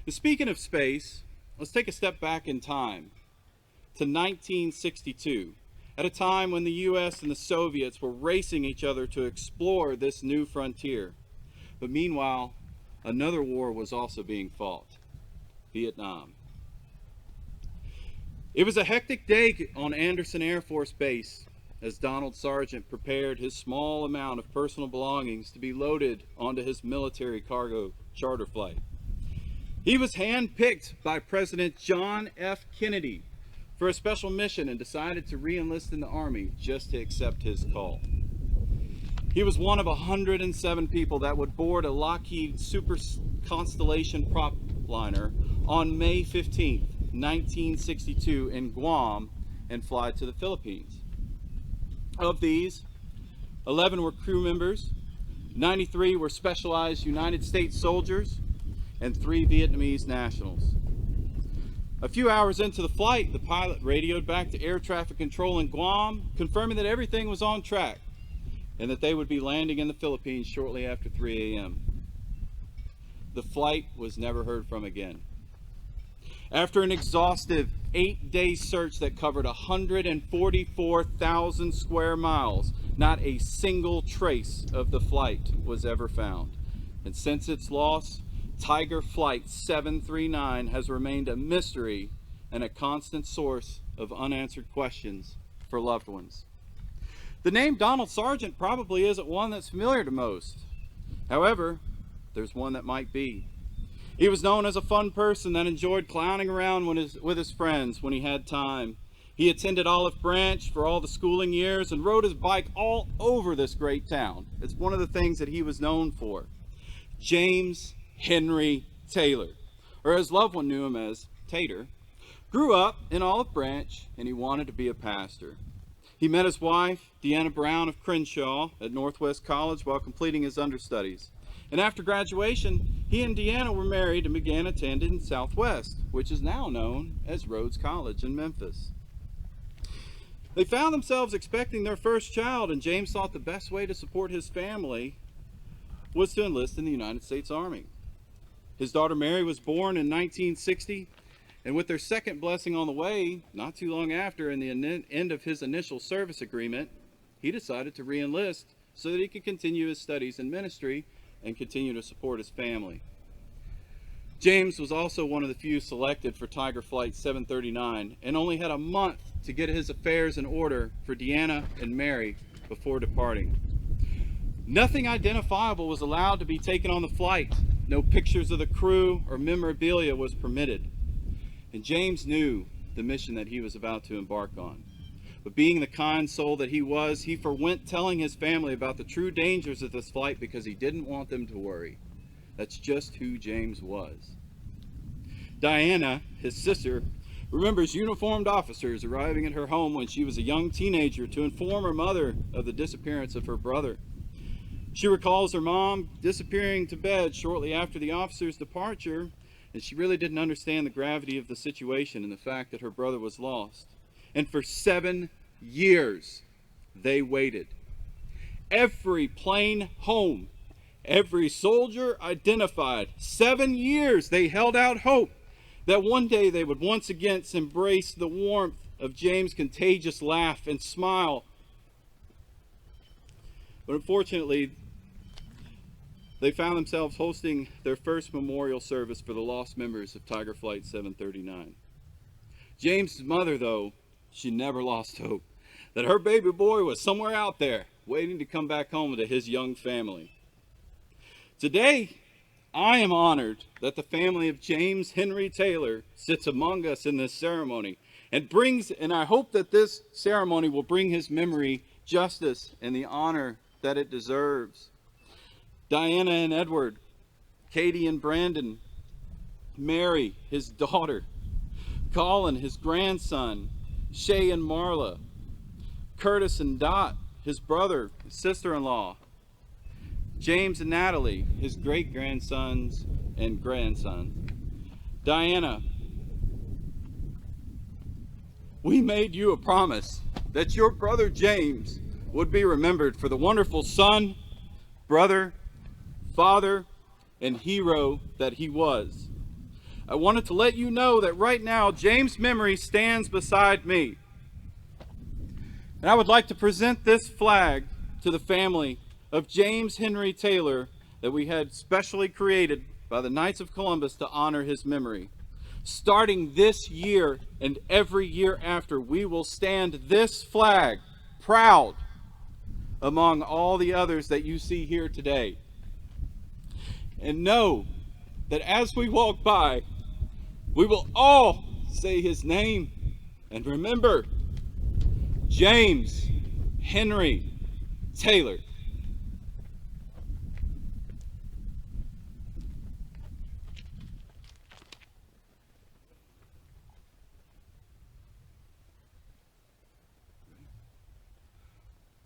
Speaking of space, let's take a step back in time to 1962, at a time when the US and the Soviets were racing each other to explore this new frontier. But meanwhile, another war was also being fought, Vietnam. It was a hectic day on Andersen Air Force Base as Donald Sargent prepared his small amount of personal belongings to be loaded onto his military cargo charter flight. He was handpicked by President John F. Kennedy for a special mission and decided to re-enlist in the Army just to accept his call. He was one of 107 people that would board a Lockheed Super Constellation prop liner on May 15th, 1962 in Guam and fly to the Philippines. Of these, 11 were crew members, 93 were specialized United States soldiers, and 3 Vietnamese nationals. A few hours into the flight, the pilot radioed back to air traffic control in Guam, confirming that everything was on track and that they would be landing in the Philippines shortly after 3 a.m. The flight was never heard from again. After an exhaustive 8-day search that covered 144,000 square miles, not a single trace of the flight was ever found. And since its loss, Tiger Flight 739 has remained a mystery and a constant source of unanswered questions for loved ones. The name Donald Sargent probably isn't one that's familiar to most. However, there's one that might be. He was known as a fun person that enjoyed clowning around with his friends when he had time. He attended Olive Branch for all the schooling years and rode his bike all over this great town. It's one of the things that he was known for. James Henry Taylor, or as loved one knew him as Tater, grew up in Olive Branch and he wanted to be a pastor. He met his wife, Deanna Brown of Crenshaw, at Northwest College while completing his understudies. And after graduation, he and Deanna were married and began attending Southwest, which is now known as Rhodes College in Memphis. They found themselves expecting their first child, and James thought the best way to support his family was to enlist in the United States Army. His daughter Mary was born in 1960, and with their second blessing on the way, not too long after, in the end of his initial service agreement, he decided to re-enlist so that he could continue his studies in ministry and continue to support his family. James was also one of the few selected for Tiger Flight 739 and only had a month to get his affairs in order for Deanna and Mary before departing. Nothing identifiable was allowed to be taken on the flight. No pictures of the crew or memorabilia was permitted. And James knew the mission that he was about to embark on. But being the kind soul that he was, he forwent telling his family about the true dangers of this flight because he didn't want them to worry. That's just who James was. Diana, his sister, remembers uniformed officers arriving at her home when she was a young teenager to inform her mother of the disappearance of her brother. She recalls her mom disappearing to bed shortly after the officer's departure, and she really didn't understand the gravity of the situation and the fact that her brother was lost. And for 7 years, they waited. Every plane home, every soldier identified. 7 years they held out hope that one day they would once again embrace the warmth of James' contagious laugh and smile. But unfortunately, they found themselves hosting their first memorial service for the lost members of Tiger Flight 739. James' mother, though, she never lost hope that her baby boy was somewhere out there waiting to come back home to his young family. Today, I am honored that the family of James Henry Taylor sits among us in this ceremony and I hope that this ceremony will bring his memory justice and the honor that it deserves. Diana and Edward, Katie and Brandon, Mary, his daughter, Colin, his grandson, Shay and Marla, Curtis and Dot, his brother, his sister-in-law, James and Natalie, his great-grandsons and grandson. Diana, we made you a promise that your brother James would be remembered for the wonderful son, brother, father, and hero that he was. I wanted to let you know that right now James' memory stands beside me. And I would like to present this flag to the family of James Henry Taylor that we had specially created by the Knights of Columbus to honor his memory. Starting this year and every year after, we will stand this flag proud among all the others that you see here today. And know that as we walk by, we will all say his name and remember James Henry Taylor.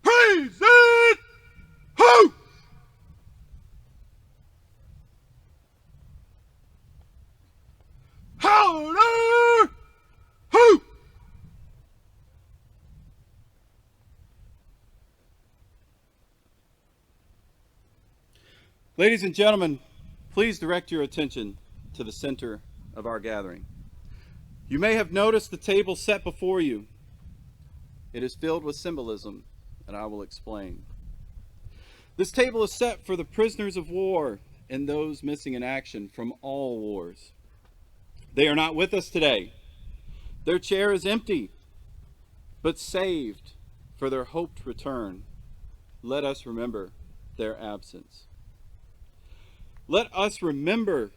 Present! Ho! Howler! Ho! Ladies and gentlemen, please direct your attention to the center of our gathering. You may have noticed the table set before you. It is filled with symbolism, and I will explain. This table is set for the prisoners of war and those missing in action from all wars. They are not with us today. Their chair is empty, but saved for their hoped return. Let us remember their absence. Let us remember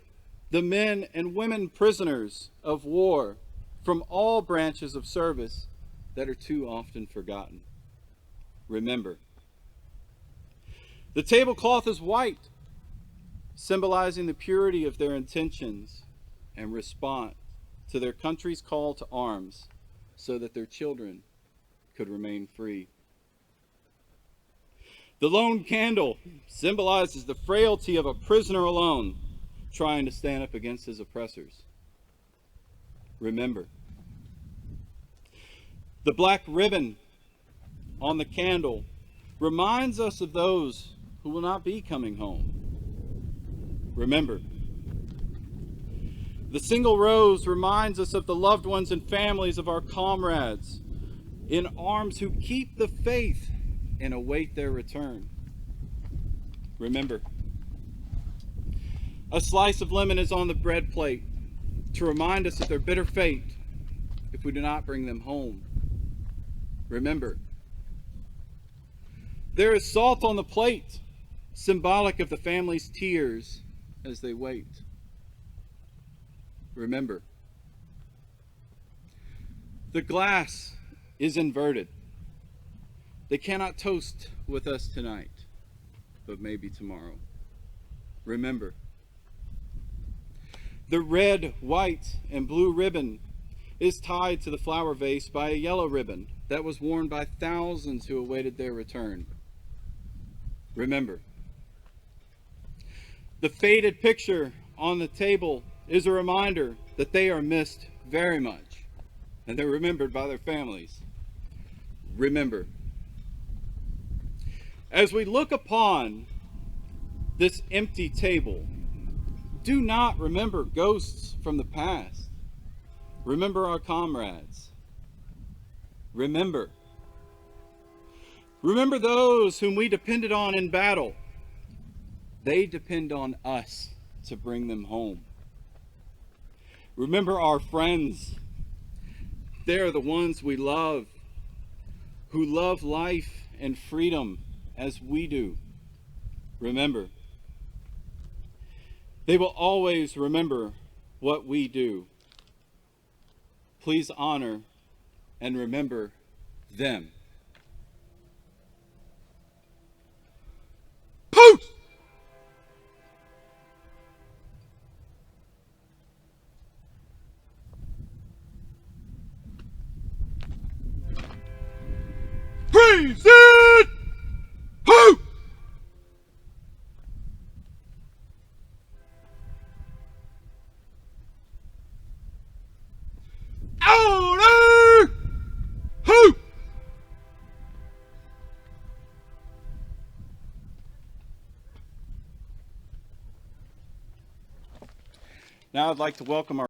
the men and women prisoners of war from all branches of service that are too often forgotten. Remember. The tablecloth is white, symbolizing the purity of their intentions and response to their country's call to arms so that their children could remain free. The lone candle symbolizes the frailty of a prisoner alone trying to stand up against his oppressors. Remember. The black ribbon on the candle reminds us of those who will not be coming home. Remember. The single rose reminds us of the loved ones and families of our comrades in arms who keep the faith and await their return. Remember. A slice of lemon is on the bread plate to remind us of their bitter fate if we do not bring them home. Remember. There is salt on the plate, symbolic of the family's tears as they wait. Remember. The glass is inverted. They cannot toast with us tonight, but maybe tomorrow. Remember. The red, white, and blue ribbon is tied to the flower vase by a yellow ribbon that was worn by thousands who awaited their return. Remember. The faded picture on the table is a reminder that they are missed very much, and they're remembered by their families. Remember. As we look upon this empty table, do not remember ghosts from the past. Remember our comrades. Remember. Remember those whom we depended on in battle. They depend on us to bring them home. Remember our friends. They're the ones we love, who love life and freedom as we do. Remember. They will always remember what we do. Please honor and remember them. Post! Present! Ho! Order! Ho! Now I'd like to welcome our